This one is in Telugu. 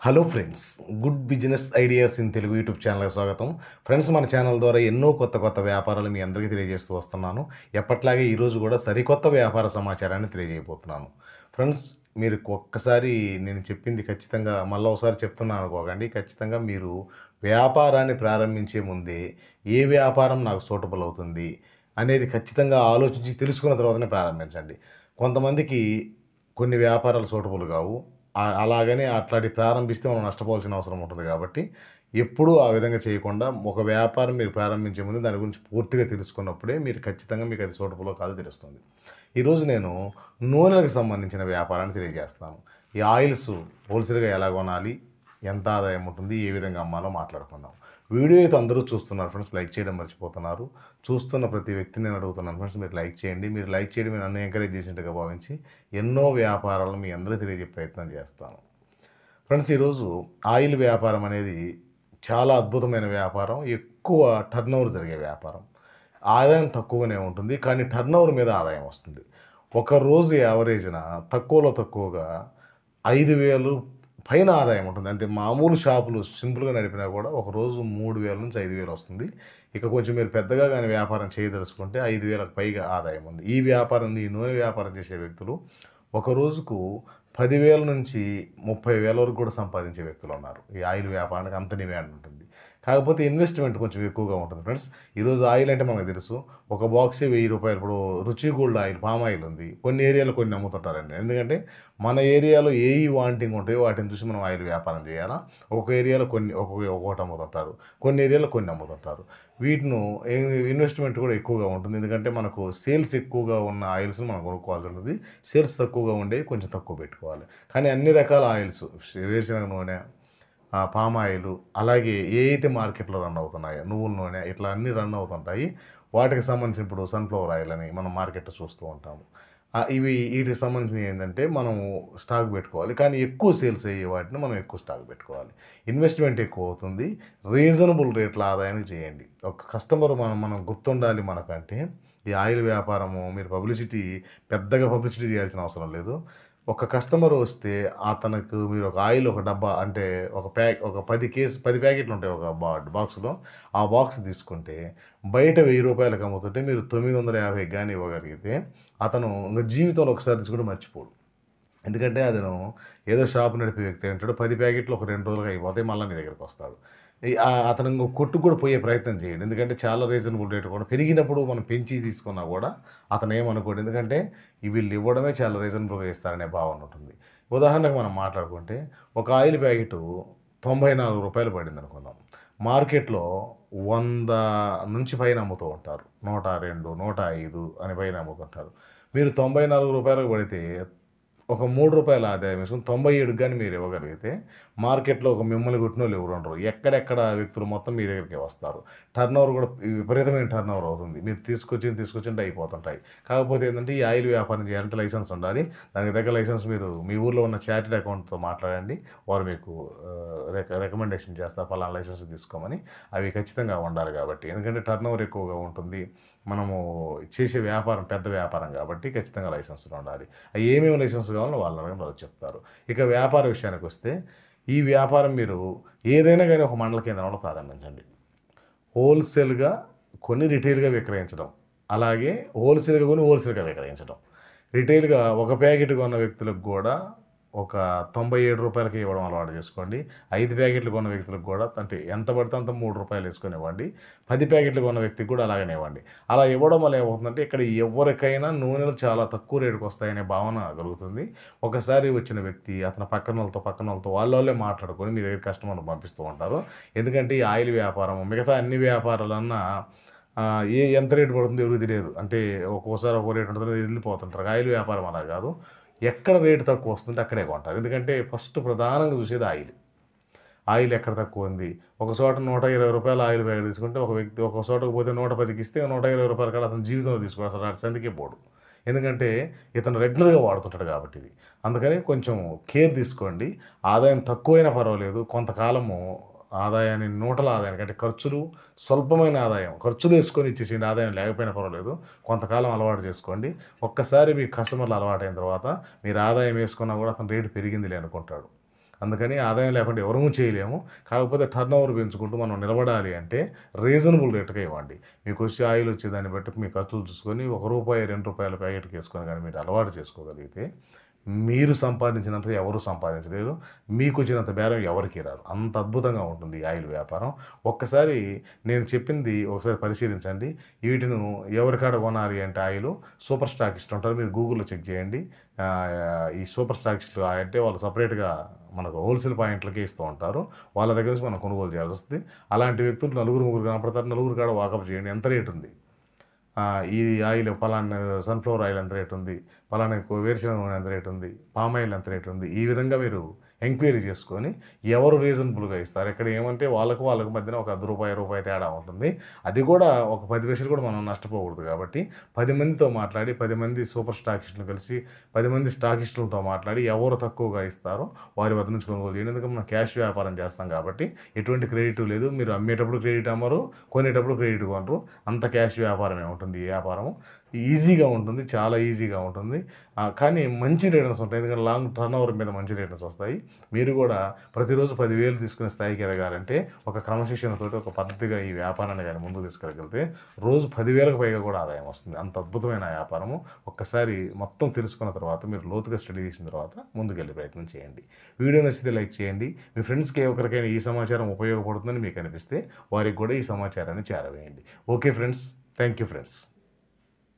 Hello friends, good business ideas in Telugu YouTube ఛానల్కి స్వాగతం. ఫ్రెండ్స్, మన ఛానల్ ద్వారా ఎన్నో కొత్త వ్యాపారాలు మీ అందరికీ తెలియజేస్తూ వస్తున్నాను. ఎప్పట్లాగే ఈరోజు కూడా సరికొత్త వ్యాపార సమాచారాన్ని తెలియజేయబోతున్నాను. ఫ్రెండ్స్, మీరు ఒక్కసారి నేను చెప్పింది ఖచ్చితంగా మళ్ళీ ఒకసారి చెప్తున్నాను అనుకోకండి. ఖచ్చితంగా మీరు వ్యాపారాన్ని ప్రారంభించే ముందే ఏ వ్యాపారం నాకు సూటబుల్ అవుతుంది అనేది ఖచ్చితంగా ఆలోచించి తెలుసుకున్న తర్వాతనే ప్రారంభించండి. కొంతమందికి కొన్ని వ్యాపారాలు సూటబుల్ కావు. అలాగని అట్లాంటివి ప్రారంభిస్తే మనం నష్టపోవాల్సిన అవసరం ఉంటుంది కాబట్టి, ఎప్పుడూ ఆ విధంగా చేయకుండా ఒక వ్యాపారం మీరు ప్రారంభించే ముందు దాని గురించి పూర్తిగా తెలుసుకున్నప్పుడే మీరు ఖచ్చితంగా మీకు అది సూటబులో కాదో తెలుస్తుంది. ఈరోజు నేను నూనెలకు సంబంధించిన వ్యాపారాన్ని తెలియజేస్తాను. ఈ ఆయిల్స్ హోల్సేల్‌గా ఎలా కొనాలి? ఎంత ఆదాయం ఉంటుంది? ఏ విధంగా అమ్మాలో మాట్లాడుకుందాం. వీడియో అయితే అందరూ చూస్తున్నారు ఫ్రెండ్స్. లైక్ చేయడం మర్చిపోతున్నారు. చూస్తున్న ప్రతి వ్యక్తిని నేను అడుగుతున్నాను ఫ్రెండ్స్, మీరు లైక్ చేయండి. మీరు లైక్ చేయడం నన్ను ఎంకరేజ్ చేసినట్టుగా భావించి ఎన్నో వ్యాపారాలను మీ అందరికీ తెలియజెప్పే ప్రయత్నం చేస్తాను. ఫ్రెండ్స్, ఈరోజు ఆయిల్ వ్యాపారం అనేది చాలా అద్భుతమైన వ్యాపారం. ఎక్కువ టర్నోవర్ జరిగే వ్యాపారం. ఆదాయం తక్కువగానే ఉంటుంది, కానీ టర్నోవర్ మీద ఆదాయం వస్తుంది. ఒక రోజు యావరేజ్‌న తక్కువలో తక్కువగా 5,000 పైన ఆదాయం ఉంటుంది. అంటే మామూలు షాపులు సింపుల్‌గా నడిపినా కూడా ఒక రోజు 3,000 నుంచి 5,000 వస్తుంది. ఇక కొంచెం మీరు పెద్దగా గాని వ్యాపారం చేయదలుచుకుంటే 5,000కి పైగా ఆదాయం ఉంది. ఈ నూనె వ్యాపారం చేసే వ్యక్తులు ఒక రోజుకు 10,000 నుంచి 30,000 వరకు కూడా సంపాదించే వ్యక్తులున్నారు. ఈ ఆయిల్ వ్యాపారానికి అంత డిమాండ్ ఉంటుంది. కాకపోతే ఇన్వెస్ట్‌మెంట్ కొంచెం ఎక్కువగా ఉంటుంది ఫ్రెండ్స్. ఈరోజు ఆయిల్ అంటే మనకు తెలుసు. ఒక బాక్సే రూ. 1000. ఇప్పుడు రుచి గోల్డ్ ఆయిల్, పామ్ ఆయిల్ ఉంది. కొన్ని ఏరియాలో కొన్ని అమ్ముతుంటారండి. ఎందుకంటే మన ఏరియాలో ఏయి వాంటింగ్ ఉంటాయో వాటిని చూసి మనం ఆయిల్ వ్యాపారం చేయాలా. ఒక ఏరియాలో కొన్ని ఒక్కొక్కటి అమ్ముతుంటారు. కొన్ని ఏరియాలో కొన్ని అమ్ముతుంటారు. వీటిను ఇన్వెస్ట్‌మెంట్ కూడా ఎక్కువగా ఉంటుంది. ఎందుకంటే మనకు సేల్స్ ఎక్కువగా ఉన్న ఆయిల్స్‌ని మనం కొనుక్కోవాల్సి ఉంటుంది. సేల్స్ తక్కువగా ఉండేవి కొంచెం తక్కువ పెట్టుకోవాలి. కానీ అన్ని రకాల ఆయిల్స్, వేరుశనగ నూనె, పామ్ ఆయిలు, అలాగే ఏయైతే మార్కెట్‌లో రన్ అవుతున్నాయో నువ్వుల నూనె, ఇట్లా అన్నీ రన్ అవుతుంటాయి. వాటికి సంబంధించి ఇప్పుడు సన్‌ఫ్లవర్ ఆయిల్ అని మనం మార్కెట్‌లో చూస్తూ ఉంటాము. వీటికి సంబంధించినవి ఏందంటే మనము స్టాక్ పెట్టుకోవాలి. కానీ ఎక్కువ సేల్స్ అయ్యే వాటిని మనం ఎక్కువ స్టాక్ పెట్టుకోవాలి. ఇన్వెస్ట్‌మెంట్ ఎక్కువ అవుతుంది. రీజనబుల్ రేట్ల ఆదాయానికి చేయండి. ఒక కస్టమర్ మనం గుర్తుండాలి మనకంటే. ఈ ఆయిల్ వ్యాపారము మీరు పెద్దగా పబ్లిసిటీ చేయాల్సిన అవసరం లేదు. ఒక కస్టమర్ వస్తే అతనికి మీరు ఒక ఆయిల్ ఒక డబ్బా అంటే ఒక 10 ప్యాకెట్లు ఉంటాయి ఒక బాక్స్‌లో. ఆ బాక్స్ తీసుకుంటే బయట రూ. 1000కి అమ్ముతుంటే మీరు 950కి గాని ఇవ్వగలిగితే అతను ఇంక జీవితంలో ఒకసారి తీసుకుంటే మర్చిపోడు. ఎందుకంటే అతను ఏదో షాప్ నడిపే వ్యక్తి అంటాడు. 10 ప్యాకెట్లు ఒక 2 రోజులకి అయిపోతాయి. మళ్ళా నీ దగ్గరికొస్తాడు. అతను ఇంకో కొట్టుకు కూడా పోయే ప్రయత్నం చేయడు. ఎందుకంటే చాలా రీజనబుల్ రేట్ కూడా పెరిగినప్పుడు మనం పెంచి తీసుకున్నా కూడా అతను ఏమనుకోడు. ఎందుకంటే వీళ్ళు ఇవ్వడమే చాలా రీజనబుల్‌గా ఇస్తారనే భావన ఉంటుంది. ఉదాహరణకు మనం మాట్లాడుకుంటే ఒక ఆయిల్ ప్యాకెటు రూ. 94 పడిందనుకుందాం. మార్కెట్‌లో 100 నుంచి పైన అమ్ముతూ ఉంటారు. 102, 105 అని పైన అమ్ముతుంటారు. మీరు రూ. 94 పడితే ఒక రూ. 3 ఆదాయం వేసుకొని 97కి గాని మీరు ఇవ్వగలిగితే మార్కెట్‌లో ఒక మిమ్మల్ని కొట్టినోళ్ళు ఎవరు ఉండరు. ఎక్కడెక్కడ వ్యక్తులు మొత్తం మీ దగ్గరికే వస్తారు. టర్నోవర్ కూడా విపరీతమైన టర్నోవర్ అవుతుంది. మీరు తీసుకొచ్చింది అయిపోతుంటాయి. కాకపోతే ఏందంటే ఈ ఆయిల్ వ్యాపారం చేయాలంటే లైసెన్స్ ఉండాలి. దానికి తగ్గ లైసెన్స్ మీరు మీ ఊర్లో ఉన్న చార్టర్డ్ అకౌంట్‌తో మాట్లాడండి. వారు మీకు రికమెండేషన్ చేస్తారు. పలానా లైసెన్స్ తీసుకోమని. అవి ఖచ్చితంగా ఉండాలి కాబట్టి. ఎందుకంటే టర్నోవర్ ఎక్కువగా ఉంటుంది. మనము చేసే వ్యాపారం పెద్ద వ్యాపారం కాబట్టి ఖచ్చితంగా లైసెన్స్‌లు ఉండాలి. ఏమేమి లైసెన్స్ కావాలో వాళ్ళని అడగండి, వాళ్ళు చెప్తారు. ఇక వ్యాపార విషయానికొస్తే ఈ వ్యాపారం మీరు ఏదైనా గాని ఒక మండల కేంద్రంలో ప్రారంభించండి. హోల్‌సేల్‌గా కొని రిటైల్‌గా విక్రయించడం. అలాగే హోల్‌సేల్‌గా విక్రయించడం. రిటైల్‌గా ఒక ప్యాకెట్ కొన్న వ్యక్తులకు గూడా ఒక రూ. 97కి ఇవ్వడం అలవాటు చేసుకోండి. 5 ప్యాకెట్లు కొన్న వ్యక్తులకు కూడా అంటే ఎంత పడితే అంత రూ. 3 యేసుకొని ఇవ్వండి. 10 ప్యాకెట్లు కొన్న వ్యక్తికి కూడా అలాగనే ఇవ్వండి. అలా ఇవ్వడం వల్ల ఏమవుతుందంటే ఇక్కడ ఎవరికైనా నూనెలు చాలా తక్కువ రేటుకి వస్తాయనే భావన కలుగుతుంది. ఒకసారి వచ్చిన వ్యక్తి అతని పక్కనోళ్ళతో వాళ్ళోళ్ళే మాట్లాడుకొని మీ దగ్గరికి కస్టమర్‌ని పంపిస్తూ ఉంటారు. ఎందుకంటే ఈ ఆయిల్ వ్యాపారం మిగతా అన్ని వ్యాపారాలన్నా ఎంత రేటు పడుతుందో ఎవరికీ తెలియదు. అంటే ఒక్కోసారి ఒక్కో రేట్ ఉంటది, వెళ్ళిపోతుంటారు. ఆయిల్ వ్యాపారం అలా కాదు. ఎక్కడ రేట్ తక్కువ వస్తుంటే అక్కడే కొంటారు. ఎందుకంటే ఫస్ట్ ప్రధానంగా చూసేది ఆయిల్. ఆయిల్ ఎక్కడ తక్కువుంది. ఒక చోట రూ. 120 ఆయిల్ ప్యాకెట్ తీసుకుంటే ఒక వ్యక్తి ఒక చోటకి పోతే 110కి ఇస్తే రూ. 120 కాడ అతని జీవితంలో తీసుకోడు. అసలు అటు సందుకే పోడు. ఎందుకంటే ఇతను రెగ్యులర్‌గా వాడుతుంటాడు కాబట్టి ఇది. అందుకని కొంచెం కేర్ తీసుకోండి. ఆదాయం తక్కువైనా పర్వాలేదు. కొంతకాలము నూటల ఆదాయానికి అంటే స్వల్పమైన ఆదాయం. ఖర్చులేసుకొని ఇచ్చేసేయండి. ఆదాయం లేకపోయినా పర్వాలేదు. కొంతకాలం అలవాటు చేసుకోండి. ఒక్కసారి మీ కస్టమర్‌లు అలవాటైన తర్వాత మీరు ఆదాయం వేసుకున్నా కూడా అతను రేటు పెరిగిందిలే అనుకుంటాడు. అందుకని ఆదాయం లేకుండా ఎవరము చేయలేము. కాకపోతే టర్నోవర్ పెంచుకుంటూ మనం నిలబడాలి అంటే రీజనబుల్ రేట్‌కే ఇవ్వండి. మీకొచ్చే ఆయిల్ వచ్చే దాన్ని బట్టి మీ ఖర్చులు చూసుకొని రూ. 1, రూ. 2 ప్యాకెట్‌కేసుకొని గాని మీరు అలవాటు చేసుకోగలిగితే మీరు సంపాదించినంత ఎవరు సంపాదించలేరు. మీకొచ్చినంత బేరం ఎవరికీ రాదు. అంత అద్భుతంగా ఉంటుంది ఈ ఆయిల్ వ్యాపారం. ఒక్కసారి నేను చెప్పింది ఒకసారి పరిశీలించండి. వీటిని ఎవరికాడ కొనాలి అంటే ఆయిలు సూపర్ స్టాకిస్ట్ ఉంటారు. మీరు గూగుల్‌లో చెక్ చేయండి. ఈ సూపర్ స్టాకిస్ట్‌లు అంటే వాళ్ళు సెపరేట్‌గా మనకు హోల్‌సేల్ పాయింట్లకే ఇస్తూ ఉంటారు. వాళ్ళ దగ్గర నుంచి మనం కొనుగోలు చేయాల్సొస్తది. అలాంటి వ్యక్తులు నలుగురు, ముగ్గురు కనపడతారు. నలుగురు కాడ వాకప్ చేయండి. ఎంత రేట్ ఉంది? ఈ ఆయిల్ పలానా సన్‌ఫ్లవర్ ఆయిల్ ఎంత రేట్ ఉంది? పలానా వేరుశనగ నూనె ఎంత రేట్ ఉంది? పామ్ ఆయిల్ ఎంత రేట్ ఉంది? ఈ విధంగా మీరు ఎంక్వైరీ చేసుకొని ఎవరు రీజనబుల్‌గా ఇస్తారు. ఇక్కడ ఏమంటే వాళ్ళకి మధ్యన ఒక రూ. 10, రూపాయి తేడా ఉంటుంది. అది కూడా ఒక 10 పైసలు కూడా మనం నష్టపోకూడదు కాబట్టి 10 మందితో మాట్లాడి 10 మంది సూపర్ స్టాకిస్టులను కలిసి 10 మంది స్టాకిస్టులతో మాట్లాడి ఎవరు తక్కువగా ఇస్తారో వారి వద్ద నుంచి కొనుగోలు చేయండి. ఎందుకంటే మనం క్యాష్ వ్యాపారం చేస్తాం కాబట్టి ఎటువంటి క్రెడిట్ లేదు. మీరు అమ్మేటప్పుడు క్రెడిట్ అమ్మరు, కొనేటప్పుడు క్రెడిట్ కొనరు. అంత క్యాష్ వ్యాపారమే ఉంటుంది ఈ వ్యాపారం. ఈజీగా ఉంటుంది. చాలా ఈజీగా ఉంటుంది. కానీ మంచి రిటర్న్స్ ఉంటాయి. ఎందుకంటే లాంగ్ టర్నోవర్ మీద మంచి రిటర్న్స్ వస్తాయి. మీరు కూడా ప్రతిరోజు 10,000 తీసుకునే స్థాయికి ఎదగాలంటే ఒక క్రమశిక్షణతోటి ఒక పద్ధతిగా ఈ వ్యాపారాన్ని గాని ముందుకు తీసుకెళ్ళగలిగితే రోజు 10,000కి పైగా కూడా ఆదాయం వస్తుంది. అంత అద్భుతమైన వ్యాపారము. ఒక్కసారి మొత్తం తెలుసుకున్న తర్వాత మీరు లోతుగా స్టడీ చేసిన తర్వాత ముందుకెళ్ళే ప్రయత్నం చేయండి. వీడియో నచ్చితే లైక్ చేయండి. మీ ఫ్రెండ్స్‌కి ఎవరికైనా ఈ సమాచారం ఉపయోగపడుతుందని మీకు అనిపిస్తే వారికి కూడా ఈ సమాచారాన్ని చేరవేయండి. Okay friends. Thank you friends.